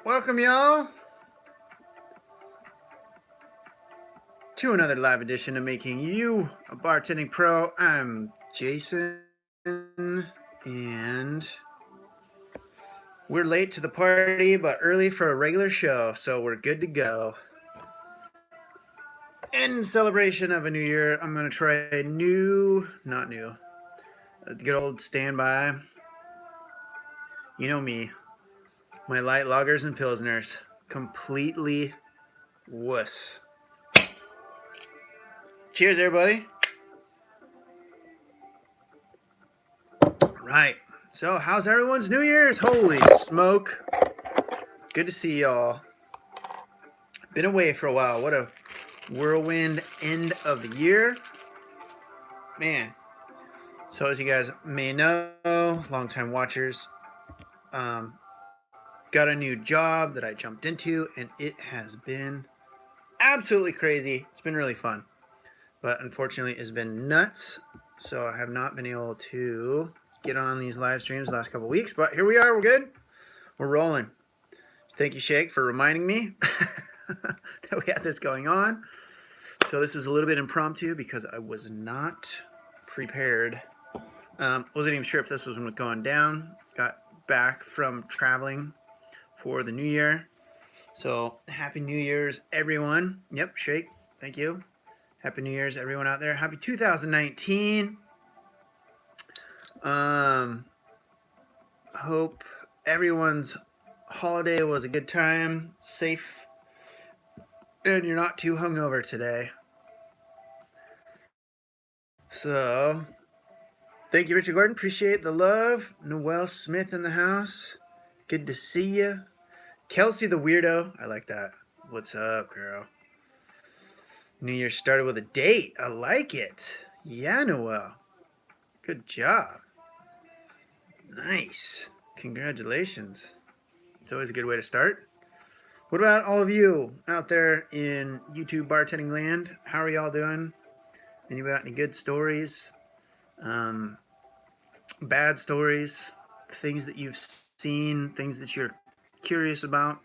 Welcome, y'all, to another live edition of Making You a Bartending Pro. I'm Jason, and we're late to the party, but early for a regular show, so we're good to go. In celebration of a new year, I'm going to try a good old standby. You know me, my light lagers and pilsners, completely wuss. Cheers, everybody. Right. So, how's everyone's New Year's? Holy smoke. Good to see y'all. Been away for a while. What a whirlwind end of the year. Man. So, as you guys may know, longtime watchers, got a new job that I jumped into, and it has been absolutely crazy. It's been really fun. But unfortunately, it's been nuts. So, I have not been able to get on these live streams the last couple weeks. But here we are. We're good. We're rolling. Thank you, Shake, for reminding me that we had this going on. So this is a little bit impromptu because I was not prepared. Wasn't even sure if this was going down. Got back from traveling for the new year. So happy New Year's, everyone. Yep, Shake. Thank you. Happy New Year's, everyone out there. Happy 2019. Hope everyone's holiday was a good time, safe, and you're not too hungover today. So, thank you, Richard Gordon. Appreciate the love. Noelle Smith in the house. Good to see you. Kelsey the weirdo. I like that. What's up, girl? New Year started with a date. I like it. Yeah, Noelle. Good job. Nice. Congratulations. It's always a good way to start. What about all of you out there in YouTube bartending land? How are y'all doing? Any good stories? Bad stories? Things that you've seen? Things that you're curious about?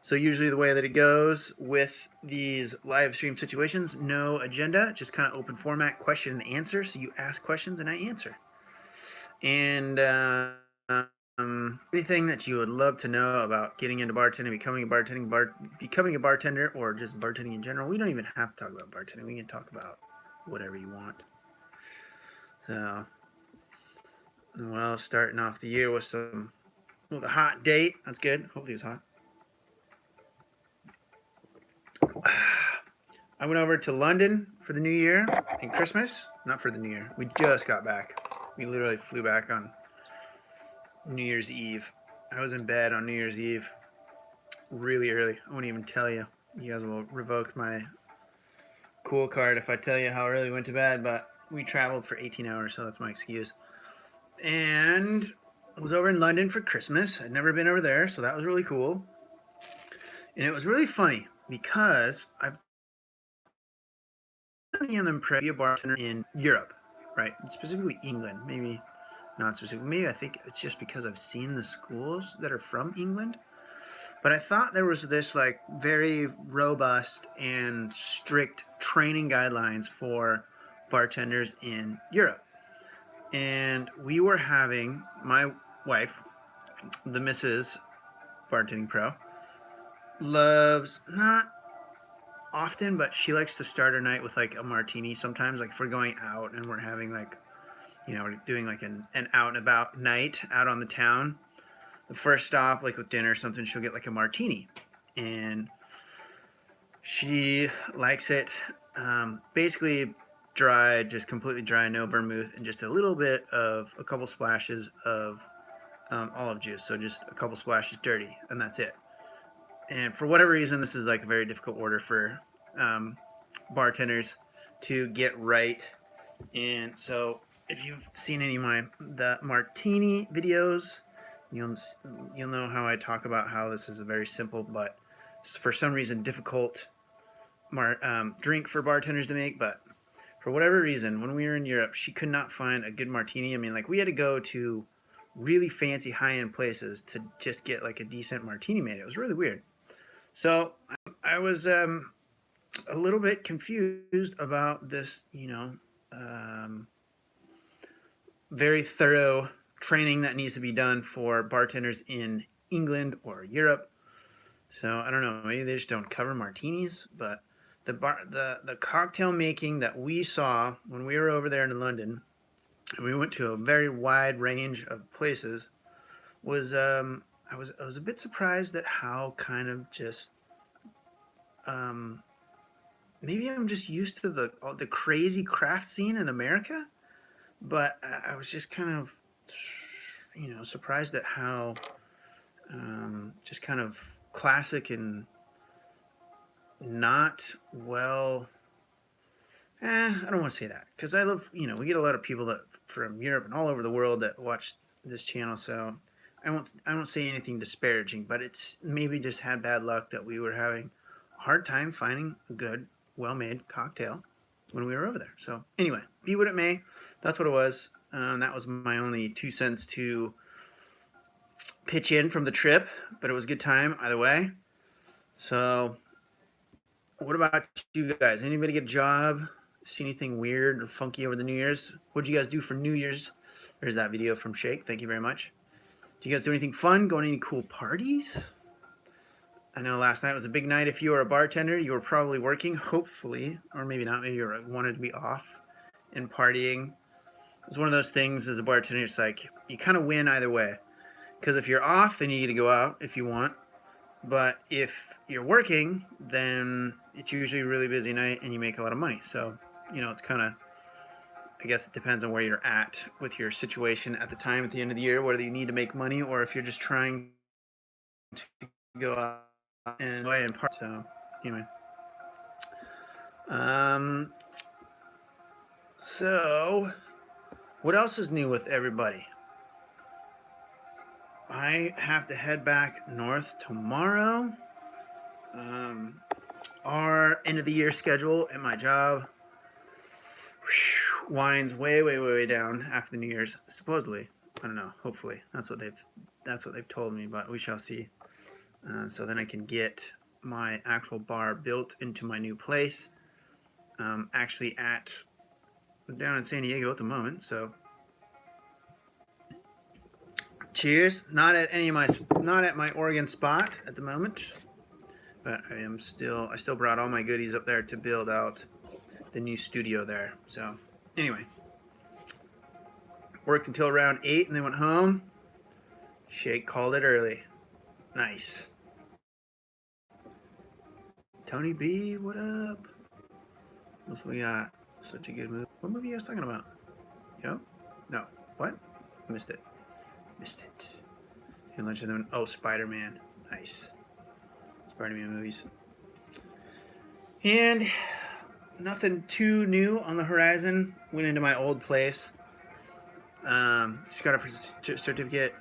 So usually the way that it goes with these live stream situations, no agenda, just kind of open format, question and answer. So you ask questions and I answer. And anything that you would love to know about getting into bartending, becoming a bartender, or just bartending in general. We don't even have to talk about bartending. We can talk about whatever you want. So, well, starting off the year with a hot date. That's good. Hopefully it was hot. I went over to London for the New Year and Christmas. Not for the New Year. We just got back. We literally flew back on New Year's Eve. I was in bed on New Year's Eve really early. I won't even tell you. You guys will revoke my cool card if I tell you how early we went to bed, but we traveled for 18 hours, so that's my excuse. And I was over in London for Christmas. I'd never been over there, so that was really cool. And it was really funny because I've been a bartender in Europe, right? Specifically England, maybe not specifically. Maybe I think it's just because I've seen the schools that are from England. But I thought there was this like very robust and strict training guidelines for bartenders in Europe. And we were having, my wife, the Mrs. Bartending Pro, loves, not often, but she likes to start her night with like a martini sometimes. Like if we're going out and we're having like, we're doing like an out and about night out on the town, the first stop, like with dinner or something, she'll get like a martini. And she likes it basically dry, just completely dry, no vermouth, and just a little bit of a couple splashes of olive juice. So just a couple splashes dirty, and that's it. And for whatever reason, this is like a very difficult order for bartenders to get right. And so if you've seen any of the martini videos, you'll know how I talk about how this is a very simple but for some reason difficult drink for bartenders to make. But for whatever reason, when we were in Europe, she could not find a good martini. I mean, like we had to go to really fancy high-end places to just get like a decent martini made. It was really weird. So I was a little bit confused about this, very thorough training that needs to be done for bartenders in England or Europe. So I don't know, maybe they just don't cover martinis, but the cocktail making that we saw when we were over there in London, and we went to a very wide range of places, was I was a bit surprised at how kind of just maybe I'm just used to the crazy craft scene in America, but I was just kind of surprised at how just kind of classic and not well. I don't want to say that because I love, we get a lot of people that from Europe and all over the world that watch this channel, so I won't say anything disparaging, but it's maybe just had bad luck that we were having a hard time finding a good, well-made cocktail when we were over there. So anyway, be what it may, that's what it was. That was my only 2 cents to pitch in from the trip, but it was a good time either way. So what about you guys? Anybody get a job? See anything weird or funky over the New Year's? What'd you guys do for New Year's? There's that video from Shake. Thank you very much. Do you guys do anything fun? Going to any cool parties? I know last night was a big night. If you were a bartender, you were probably working, hopefully, or maybe not. Maybe you wanted to be off and partying. It's one of those things as a bartender, it's like you kind of win either way. Because if you're off, then you get to go out if you want. But if you're working, then it's usually a really busy night and you make a lot of money. So, it's kind of, I guess it depends on where you're at with your situation at the time at the end of the year, whether you need to make money or if you're just trying to go out and play and party. So, anyway. So, what else is new with everybody? I have to head back north tomorrow. Our end of the year schedule at my job winds way down after the New Year's. Supposedly, I don't know. Hopefully, that's what they've told me, but we shall see. So then I can get my actual bar built into my new place. Actually, down in San Diego at the moment. So. Cheers. Not at my Oregon spot at the moment, but I still brought all my goodies up there to build out the new studio there. So anyway, worked until around 8 and then went home. Shake called it early. Nice. Tony B, what up? What we got? Such a good movie. What movie are you guys talking about? Yo? No. What? Missed it. And lunch of them. Oh, Spider-Man. Nice. Spider-Man movies. And nothing too new on the horizon. Went into my old place. Just got a certificate.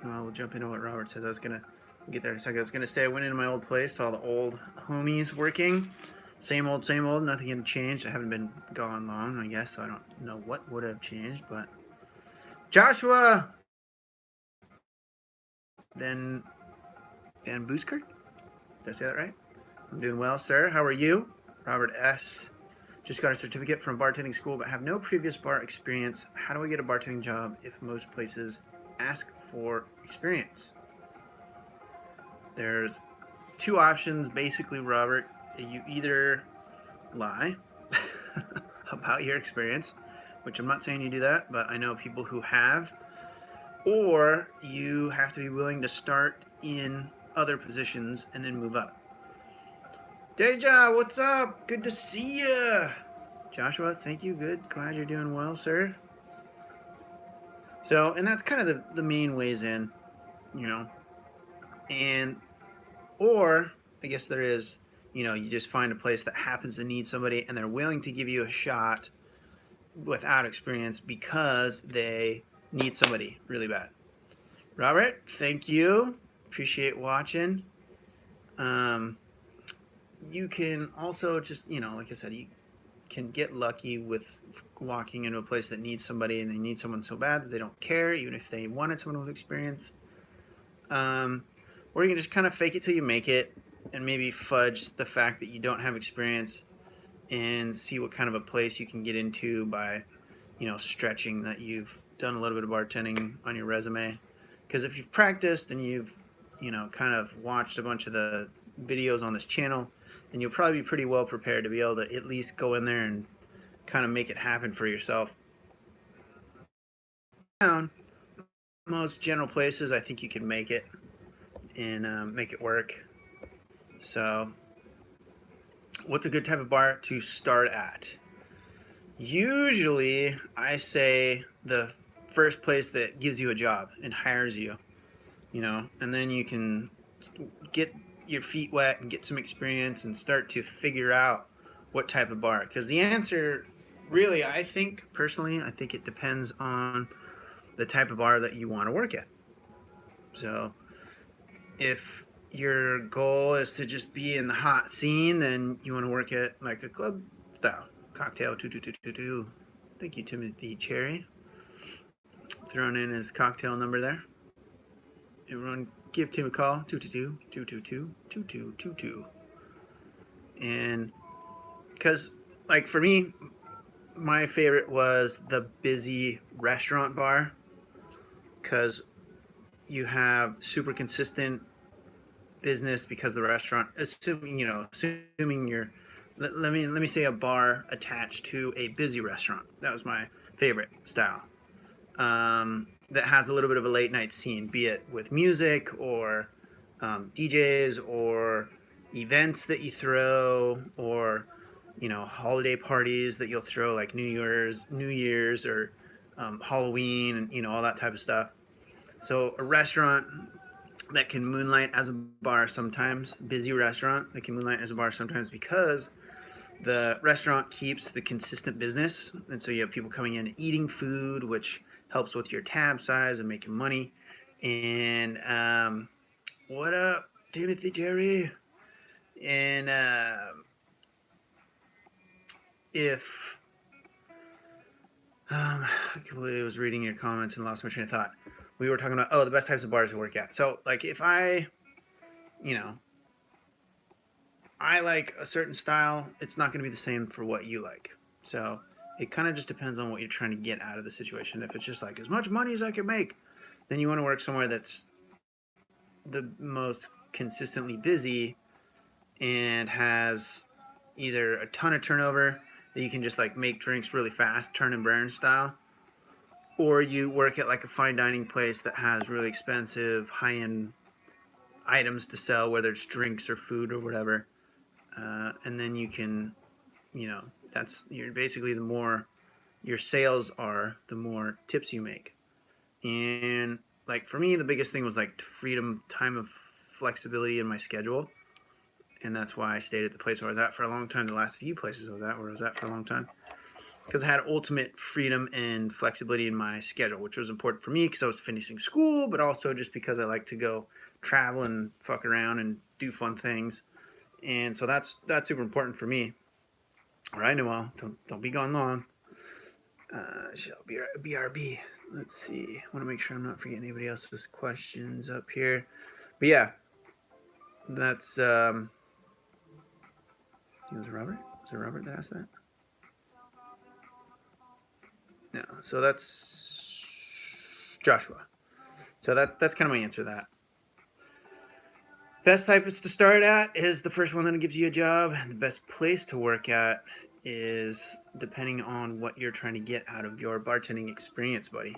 We'll jump into what Robert says. I was gonna get there in a second. I was gonna say I went into my old place, saw the old homies working. Same old. Nothing had changed. I haven't been gone long, I guess, so I don't know what would have changed, but Joshua Van Buskirk? Did I say that right? I'm doing well, sir. How are you? Robert S. Just got a certificate from bartending school, but have no previous bar experience. How do I get a bartending job if most places ask for experience? There's 2 options, basically, Robert. You either lie about your experience, which I'm not saying you do that, but I know people who have, or you have to be willing to start in other positions and then move up. Deja, what's up? Good to see you. Joshua, thank you. Good. Glad you're doing well, sir. So, and that's kind of the main ways in, and, or I guess there is, you just find a place that happens to need somebody and they're willing to give you a shot without experience because they need somebody really bad. Robert, thank you. Appreciate watching. You can also just, like I said, you can get lucky with walking into a place that needs somebody, and they need someone so bad that they don't care, even if they wanted someone with experience. Or you can just kind of fake it till you make it, and maybe fudge the fact that you don't have experience, and see what kind of a place you can get into by, stretching that you've done a little bit of bartending on your resume. Because if you've practiced and you've, kind of watched a bunch of the videos on this channel, then you'll probably be pretty well prepared to be able to at least go in there and kind of make it happen for yourself. Most general places, I think you can make it and make it work. So, what's a good type of bar to start at? Usually, I say the first place that gives you a job and hires you, and then you can get your feet wet and get some experience and start to figure out what type of bar. Because the answer, really, I think it depends on the type of bar that you want to work at. So, if your goal is to just be in the hot scene, then you want to work at like a club style cocktail 2222. Thank you, Timothy Cherry. Throwing in his cocktail number there. Everyone give Tim a call, 222-222-2222. And because, like, for me, my favorite was the busy restaurant bar, because you have super consistent business because the restaurant, assuming you're, let me say a bar attached to a busy restaurant. That was my favorite style. That has a little bit of a late night scene, be it with music or DJs or events that you throw, or holiday parties that you'll throw, like New Year's or Halloween, and all that type of stuff. So a restaurant that can moonlight as a bar sometimes, busy restaurant that can moonlight as a bar sometimes, because the restaurant keeps the consistent business, and so you have people coming in and eating food, which helps with your tab size and making money. And what up, Timothy Jerry? And if I completely was reading your comments and lost my train of thought. We were talking about the best types of bars to work at. So like if I like a certain style, it's not going to be the same for what you like. So it kind of just depends on what you're trying to get out of the situation. If it's just like as much money as I can make, then you want to work somewhere that's the most consistently busy and has either a ton of turnover that you can just like make drinks really fast, turn and burn style, or you work at like a fine dining place that has really expensive, high-end items to sell, whether it's drinks or food or whatever. And then you can, you're basically, the more your sales are, the more tips you make. And like for me, the biggest thing was like freedom, time of flexibility in my schedule. And that's why I stayed at the place where I was at for a long time. The last few places I was at for a long time, because I had ultimate freedom and flexibility in my schedule, which was important for me because I was finishing school, but also just because I like to go travel and fuck around and do fun things. And so that's super important for me. All right, Noel, don't be gone long. Shall BRB. Let's see. I want to make sure I'm not forgetting anybody else's questions up here. But yeah, that's was it Robert? Was it Robert that asked that? No. So that's Joshua. So that's kind of my answer to that. Best type to start at is the first one that gives you a job. And the best place to work at is depending on what you're trying to get out of your bartending experience, buddy.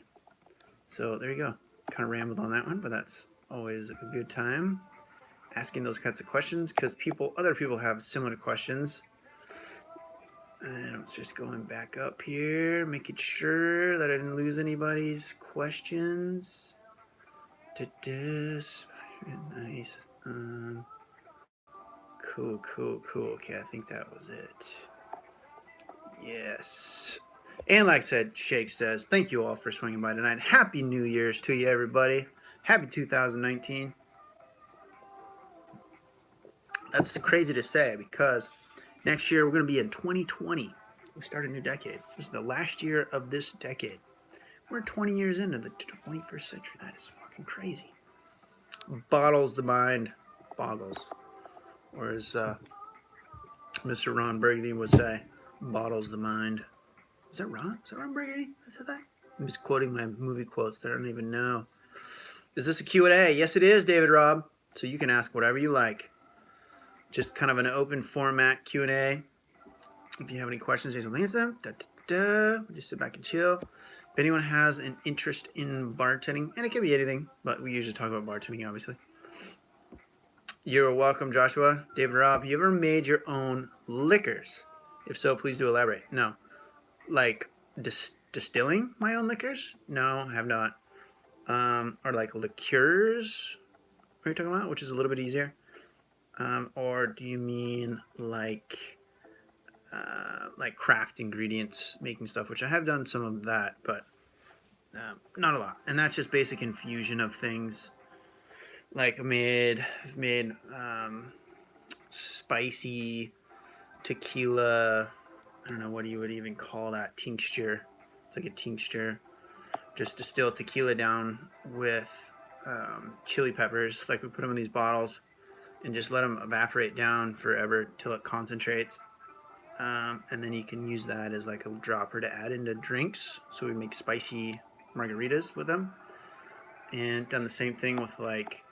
So there you go. Kind of rambled on that one, but that's always a good time asking those kinds of questions, because other people have similar questions. And I'm just going back up here, making sure that I didn't lose anybody's questions. Nice. Cool. Okay, I think that was it. Yes. And like I said, Shake says, thank you all for swinging by tonight. Happy New Year's to you, everybody. Happy 2019. That's crazy to say, because next year we're going to be in 2020. We start a new decade. This is the last year of this decade. We're 20 years into the 21st century. That is fucking crazy. Bottles the mind. Boggles. Or as Mr. Ron Burgundy would say, bottles the mind. Is that Ron? Is that Ron Burgundy? I said that? I'm just quoting my movie quotes that I don't even know. Is this a Q&A? Yes, it is, David Robb. So you can ask whatever you like. Just kind of an open format Q&A. If you have any questions, just answer them. Just sit back and chill. If anyone has an interest in bartending, and it can be anything, but we usually talk about bartending, obviously. You're welcome, Joshua. David Robb, have you ever made your own liquors? If so, please do elaborate. No. Like distilling my own liquors? No, I have not. Or like liqueurs? What are you talking about? Which is a little bit easier. Or do you mean like craft ingredients, making stuff, which I have done some of that, but not a lot. And that's just basic infusion of things. Like I've made spicy tequila. I don't know what you would even call that, tincture. It's like a tincture. Just distill tequila down with chili peppers. Like we put them in these bottles and just let them evaporate down forever till it concentrates. And then you can use that as like a dropper to add into drinks. So we make spicy margaritas with them. And done the same thing with like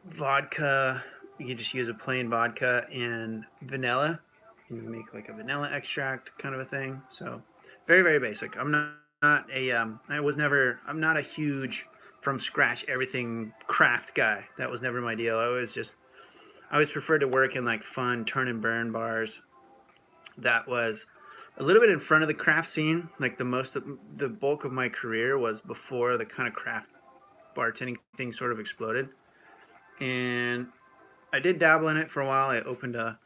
vodka. You can just use a plain vodka and vanilla. And you make like a vanilla extract kind of a thing. So very, very basic. I'm not a huge from scratch everything craft guy. That was never my deal. I always preferred to work in like fun turn and burn bars. That was a little bit in front of the craft scene. Like the bulk of my career was before the kind of craft bartending thing sort of exploded. And I did dabble in it for a while. I opened a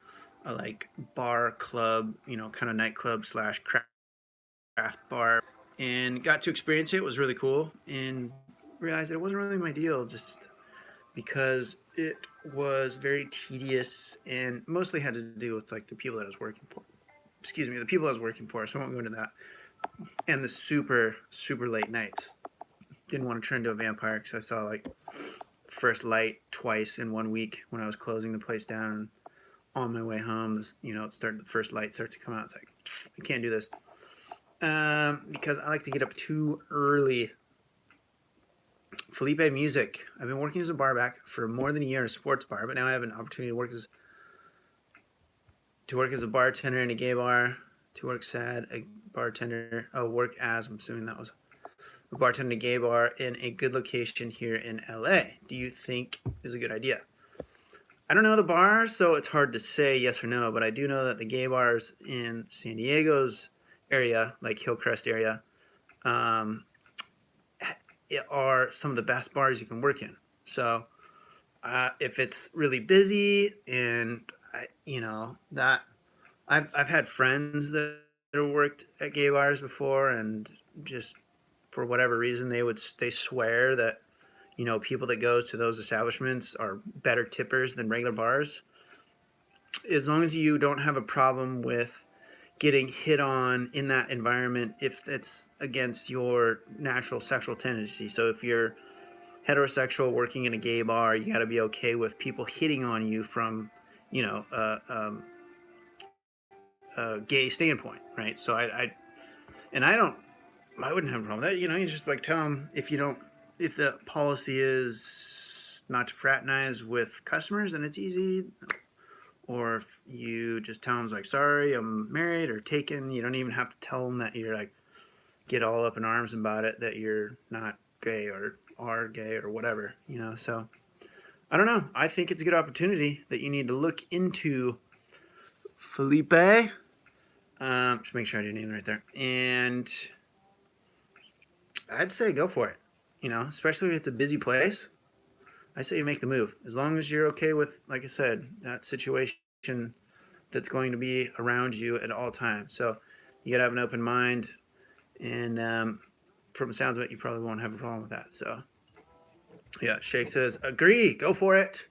like bar club, kind of nightclub / craft bar, and got to experience it. It was really cool, and realized it wasn't really my deal, just because it was very tedious and mostly had to do with like the people that I was working for. The people I was working for. So I won't go into that. And the super, super late nights. Didn't want to turn into a vampire because I saw like first light twice in 1 week when I was closing the place down. And on my way home, the first light started to come out. It's like, I can't do this. Because I like to get up too early. Felipe Music. I've been working as a barback for more than a year in a sports bar, but now I have an opportunity to work as a bartender in a gay bar. Work as, I'm assuming that was a bartender in a gay bar in a good location here in LA. Do you think is a good idea? I don't know the bars, so it's hard to say yes or no, but I do know that the gay bars in San Diego's area, like Hillcrest area, are some of the best bars you can work in. So if it's really busy and I've had friends that worked at gay bars before, and just for whatever reason they swear that people that go to those establishments are better tippers than regular bars. As long as you don't have a problem with getting hit on in that environment, if it's against your natural sexual tendency. So if you're heterosexual working in a gay bar, you got to be okay with people hitting on you from a gay standpoint, right? So I wouldn't have a problem with that. You just like tell them if the policy is not to fraternize with customers, then it's easy. Or if you just tell them like, sorry, I'm married or taken, you don't even have to tell them that you're like, get all up in arms about it, that you're not gay or are gay or whatever, So I don't know. I think it's a good opportunity that you need to look into, Felipe. Just make sure I do your name right there. And I'd say go for it, especially if it's a busy place. I say you make the move. As long as you're okay with, like I said, that situation that's going to be around you at all times. So you got to have an open mind. And from the sounds of it, you probably won't have a problem with that. So, yeah, Shake says, agree. Go for it.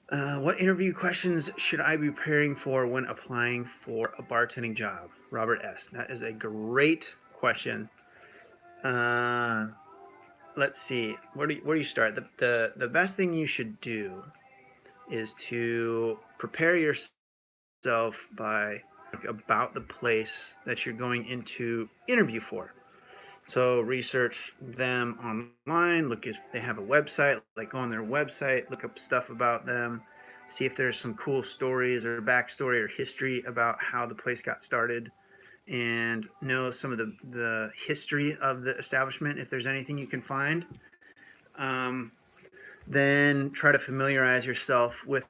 What interview questions should I be preparing for when applying for a bartending job? Robert S. That is a great question. Let's see. Where do you start? The best thing you should do is to prepare yourself by about the place that you're going into interview for. So research them online, look if they have a website, like go on their website, look up stuff about them, see if there's some cool stories or backstory or history about how the place got started, and know some of the history of the establishment if there's anything you can find. Then try to familiarize yourself with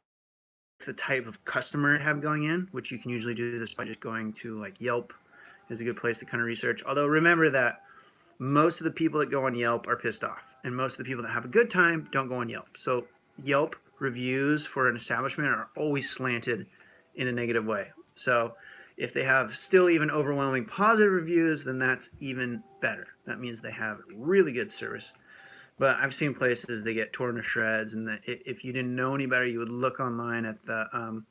the type of customer you have going in, which you can usually do this by just going to like Yelp is a good place to kind of research. Although remember that most of the people that go on Yelp are pissed off, and most of the people that have a good time don't go on Yelp. So Yelp reviews for an establishment are always slanted in a negative way. So if they have still even overwhelming positive reviews, then that's even better. That means they have really good service. But I've seen places they get torn to shreds, and if you didn't know any better, you would look online at the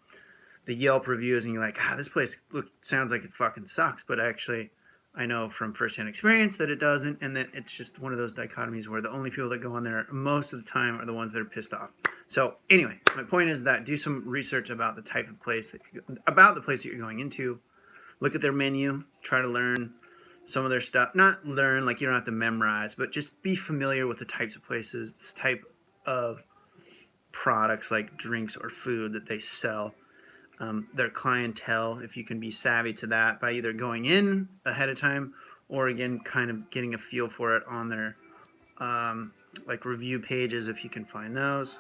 Yelp reviews, and you're like, this place sounds like it fucking sucks. But actually, I know from firsthand experience that it doesn't, and that it's just one of those dichotomies where the only people that go on there most of the time are the ones that are pissed off. So anyway, my point is that do some research about the type of place about the place that you're going into. Look at their menu, try to learn some of their stuff. Not learn, like you don't have to memorize, but just be familiar with the types of places, this type of products like drinks or food that they sell. Their clientele, if you can be savvy to that by either going in ahead of time or again kind of getting a feel for it on their like review pages if you can find those,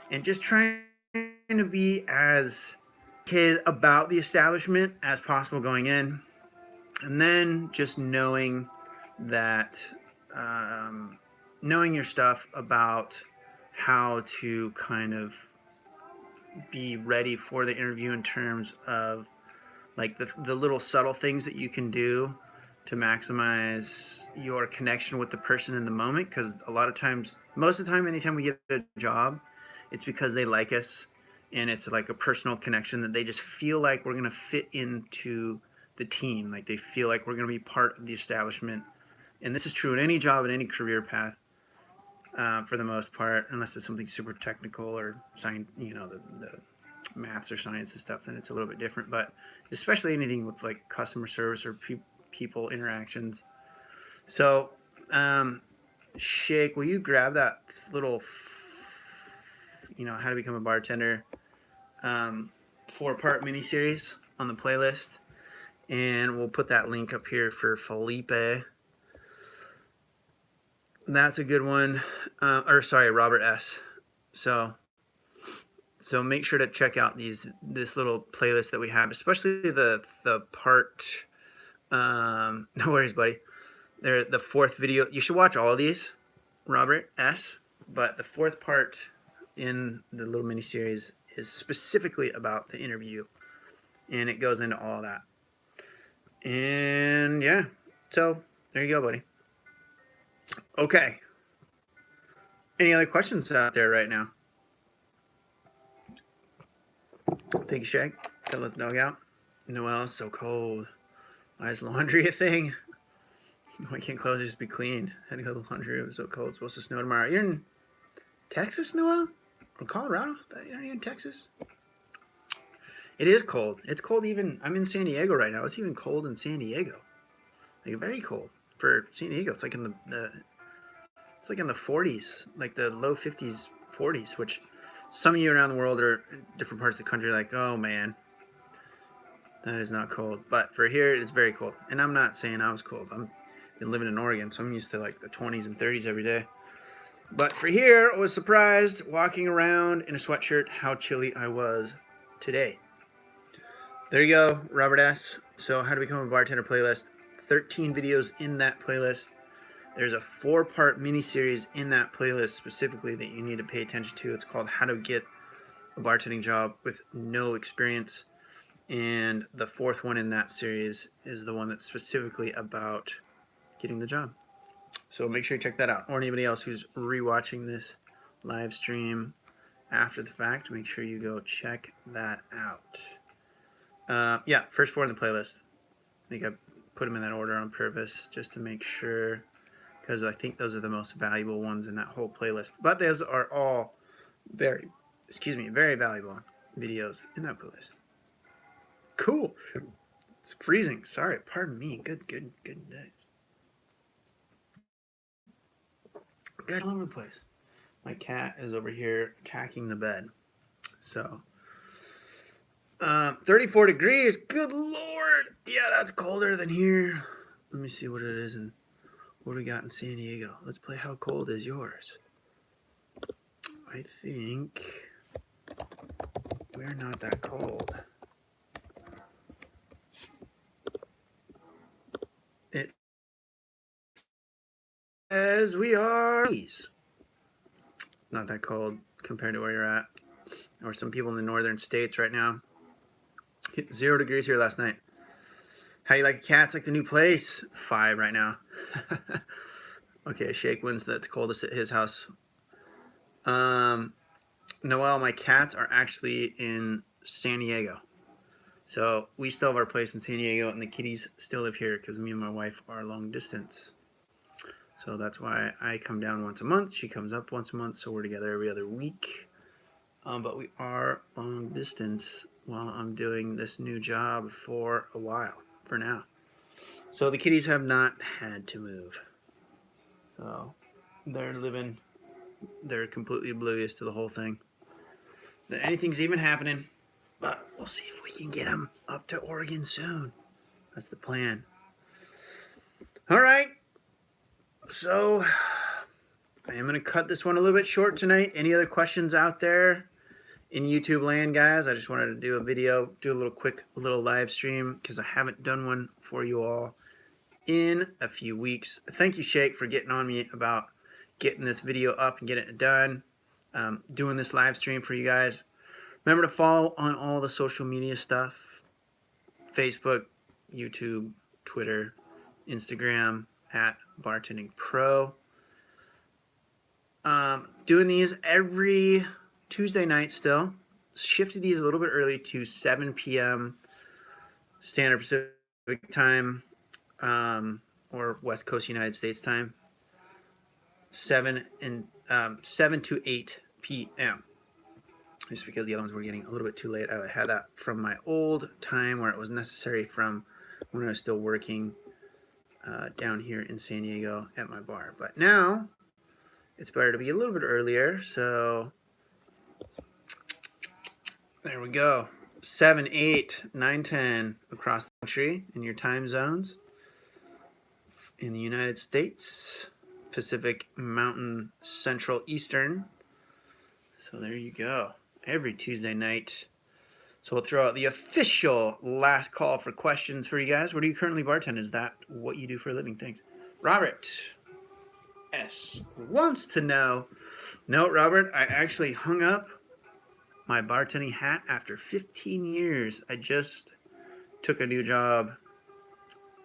and just trying to be as kid about the establishment as possible going in, and then just knowing that knowing your stuff about how to kind of be ready for the interview in terms of like the little subtle things that you can do to maximize your connection with the person in the moment, because a lot of times, most of the time, anytime we get a job, it's because they like us, and it's like a personal connection that they just feel like we're going to fit into the team, like they feel like we're going to be part of the establishment. And this is true in any job, in any career path, for the most part, unless it's something super technical or science, the maths or science and stuff, then it's a little bit different. But especially anything with like customer service or people interactions. So, Shake, will you grab that little, how to become a bartender 4-part mini-series on the playlist, and we'll put that link up here for Felipe. That's a good one. Robert S. So make sure to check out this little playlist that we have, especially the part. No worries, buddy. The fourth video. You should watch all of these, Robert S. But the fourth part in the little mini series is specifically about the interview, and it goes into all that. And yeah, so there you go, buddy. Okay. Any other questions out there right now? Thank you, Shag. Gotta let the dog out. Noel, it's so cold. Why is laundry a thing? Why can't clothes just be cleaned? Had to go to the laundry. It was so cold. It's supposed to snow tomorrow. You're in Texas, Noel? Or Colorado? Are you in Texas? It is cold. It's cold even. I'm in San Diego right now. It's even cold in San Diego. Like very cold for San Diego. It's like in it's like in the 40s, like the low 50s, 40s, which some of you around the world or different parts of the country are like, oh man, that is not cold. But for here, it's very cold. And I'm not saying I was cold. I'm been living in Oregon, so I'm used to like the 20s and 30s every day. But for here, I was surprised walking around in a sweatshirt how chilly I was today. There you go, Robert S. So how to become a bartender playlist. 13 videos in that playlist. There's a 4-part mini-series in that playlist specifically that you need to pay attention to. It's called How to Get a Bartending Job with No Experience. And the 4th one in that series is the one that's specifically about getting the job. So make sure you check that out. Or anybody else who's rewatching this live stream, after the fact, make sure you go check that out. Yeah, first 4 in the playlist. I think I put them in that order on purpose just to make sure, because I think those are the most valuable ones in that whole playlist. But those are all very valuable videos in that playlist. Cool. It's freezing. Sorry, pardon me. Good day. Good all over the place. My cat is over here attacking the bed. So, 34 degrees. Good Lord. Yeah, that's colder than here. Let me see what it is and what do we got in San Diego. Let's play How Cold Is Yours? I think we're not that cold. It says we are not that cold compared to where you're at. Or some people in the northern states right now. Hit 0 degrees here last night. How do you like cats? Like the new place? 5 right now. Okay, Shake wins that's coldest at his house. Noel, my cats are actually in San Diego. So we still have our place in San Diego, and the kitties still live here because me and my wife are long distance. So that's why I come down once a month. She comes up once a month, so we're together every other week. But we are long distance while I'm doing this new job for a while, for now. So the kitties have not had to move. So they're completely oblivious to the whole thing. That anything's even happening. But we'll see if we can get them up to Oregon soon. That's the plan. All right. So I am going to cut this one a little bit short tonight. Any other questions out there in YouTube land, guys? I just wanted to do a video, do a little live stream because I haven't done one for you all in a few weeks. Thank you, Shake, for getting on me about getting this video up and getting it done. Doing this live stream for you guys. Remember to follow on all the social media stuff. Facebook, YouTube, Twitter, Instagram, at Bartending Pro. Doing these every Tuesday night still. Shifted these a little bit early to 7 p.m. Standard Pacific Time, or West Coast United States time. 7 to 8 p.m. Just because the other ones were getting a little bit too late. I had that from my old time where it was necessary from when I was still working down here in San Diego at my bar. But now it's better to be a little bit earlier. So there we go. 7, 8, 9, 10 across the country in your time zones. In the United States, Pacific, Mountain, Central, Eastern. So there you go. Every Tuesday night. So we'll throw out the official last call for questions for you guys. Where do you currently bartend? Is that what you do for a living? Thanks. Robert S. wants to know. No, Robert, I actually hung up my bartending hat after 15 years. I just took a new job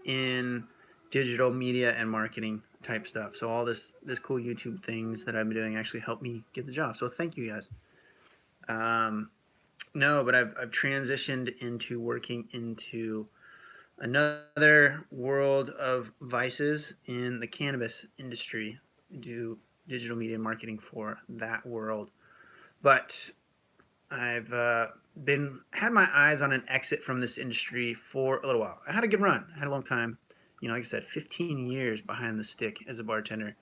in digital media and marketing type stuff. So all this cool YouTube things that I've been doing actually helped me get the job. So thank you guys. No, but I've transitioned into working into another world of vices in the cannabis industry. I do digital media marketing for that world. But I've had my eyes on an exit from this industry for a little while. I had a good run. I had a long time. You know, like I said, 15 years behind the stick as a bartender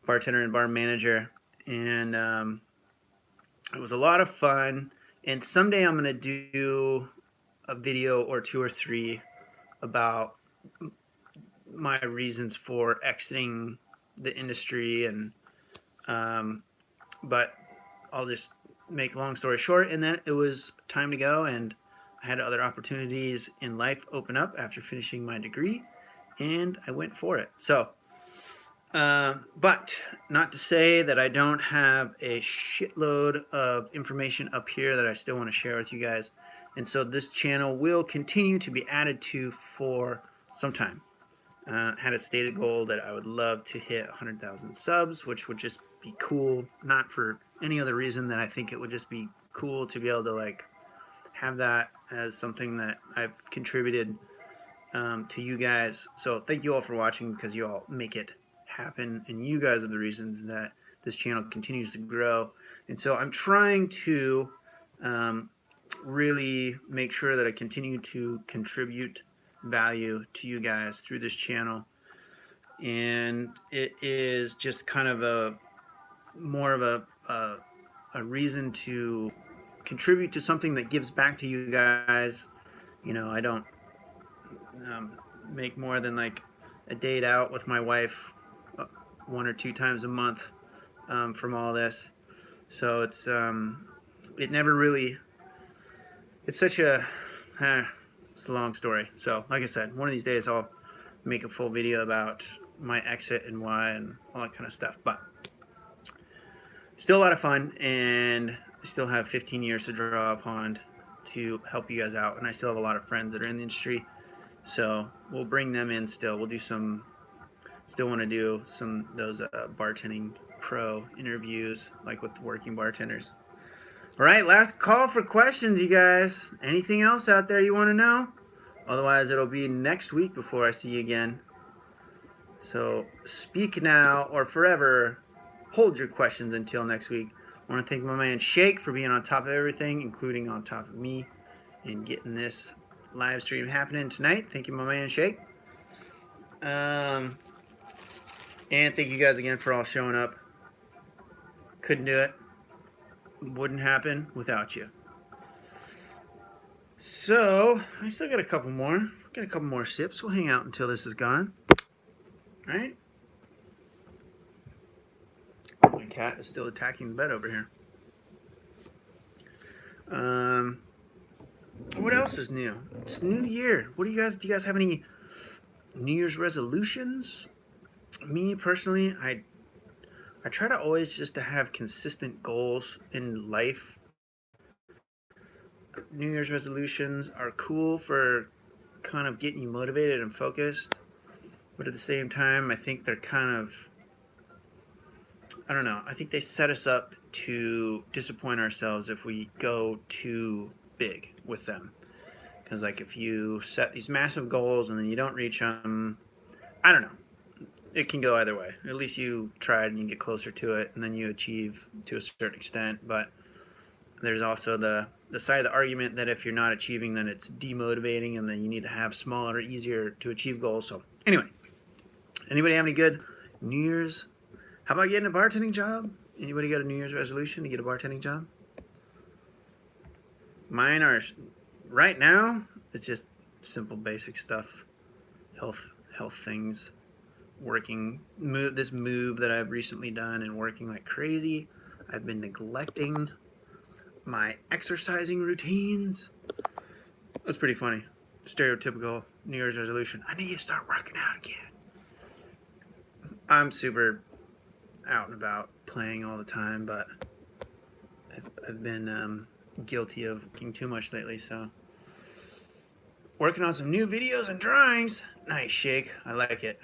and bar manager. And it was a lot of fun. And someday I'm going to do a video or 2 or 3 about my reasons for exiting the industry. And but I'll just make a long story short. And then it was time to go. And I had other opportunities in life open up after finishing my degree. And I went for it. So, but not to say that I don't have a shitload of information up here that I still want to share with you guys. And so this channel will continue to be added to for some time. Had a stated goal that I would love to hit 100,000 subs, which would just be cool, not for any other reason than I think it would just be cool to be able to like have that as something that I've contributed to you guys. So thank you all for watching, because you all make it happen, and you guys are the reasons that this channel continues to grow. And so I'm trying to really make sure that I continue to contribute value to you guys through this channel. And it is just kind of a more of a reason to contribute to something that gives back to you guys. You know, I don't make more than like a date out with my wife 1 or 2 times a month from all this. So it's it never really, it's such a it's a long story. So like I said, one of these days I'll make a full video about my exit and why and all that kind of stuff. But still a lot of fun, and I still have 15 years to draw upon to help you guys out, and I still have a lot of friends that are in the industry, so we'll bring them in still. We'll do some, still want to do some those bartending pro interviews, like with the working bartenders. All right, last call for questions, you guys. Anything else out there you want to know? Otherwise, it'll be next week before I see you again. So speak now or forever hold your questions until next week. I want to thank my man Shake for being on top of everything, including on top of me, and getting this live stream happening tonight. Thank you, my man Shake. And thank you guys again for all showing up. Couldn't do it. Wouldn't happen without you. So I still got a couple more. Got a couple more sips. We'll hang out until this is gone. All right. My cat is still attacking the bed over here. What else is new? It's New Year. What do you guys have any New Year's resolutions? Me personally, I try to always just to have consistent goals in life. New Year's resolutions are cool for kind of getting you motivated and focused, but at the same time, I think they're kind of, I don't know, I think they set us up to disappoint ourselves if we go too big with them. Because like if you set these massive goals and then you don't reach them, I don't know, it can go either way. At least you tried and you get closer to it, and then you achieve to a certain extent. But there's also the side of the argument that if you're not achieving, then it's demotivating, and then you need to have smaller, easier to achieve goals. So anyway, anybody have any good New Year's? How about getting a bartending job? Anybody got a New Year's resolution to get a bartending job? Mine are, right now, it's just simple, basic stuff. Health things. Working, this move that I've recently done and working like crazy. I've been neglecting my exercising routines. That's pretty funny. Stereotypical New Year's resolution. I need to start working out again. I'm super out and about playing all the time, but I've been guilty of working too much lately, so working on some new videos and drawings. Nice, Shake. I like it.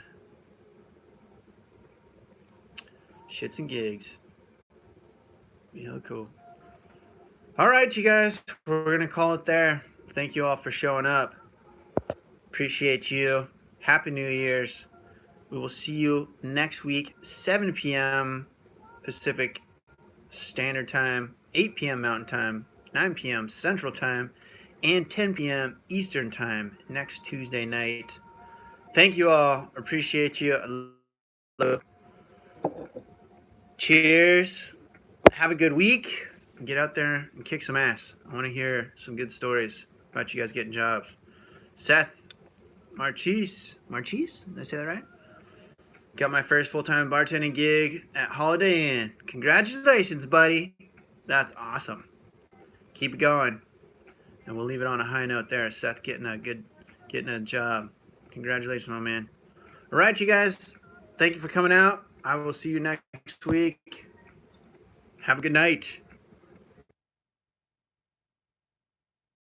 Shits and gigs. Yeah, cool. All right, you guys, we're gonna call it there. Thank you all for showing up. Appreciate you. Happy New Year's. We will see you next week, 7 p.m. Pacific Standard Time, 8 p.m. Mountain Time, 9 p.m. Central Time, and 10 p.m. Eastern Time next Tuesday night. Thank you all. Appreciate you. Cheers. Have a good week. Get out there and kick some ass. I want to hear some good stories about you guys getting jobs. Seth Marchese. Did I say that right? Got my first full-time bartending gig at Holiday Inn. Congratulations, buddy. That's awesome. Keep it going. And we'll leave it on a high note there. Seth getting a job. Congratulations, my man. All right, you guys. Thank you for coming out. I will see you next week. Have a good night.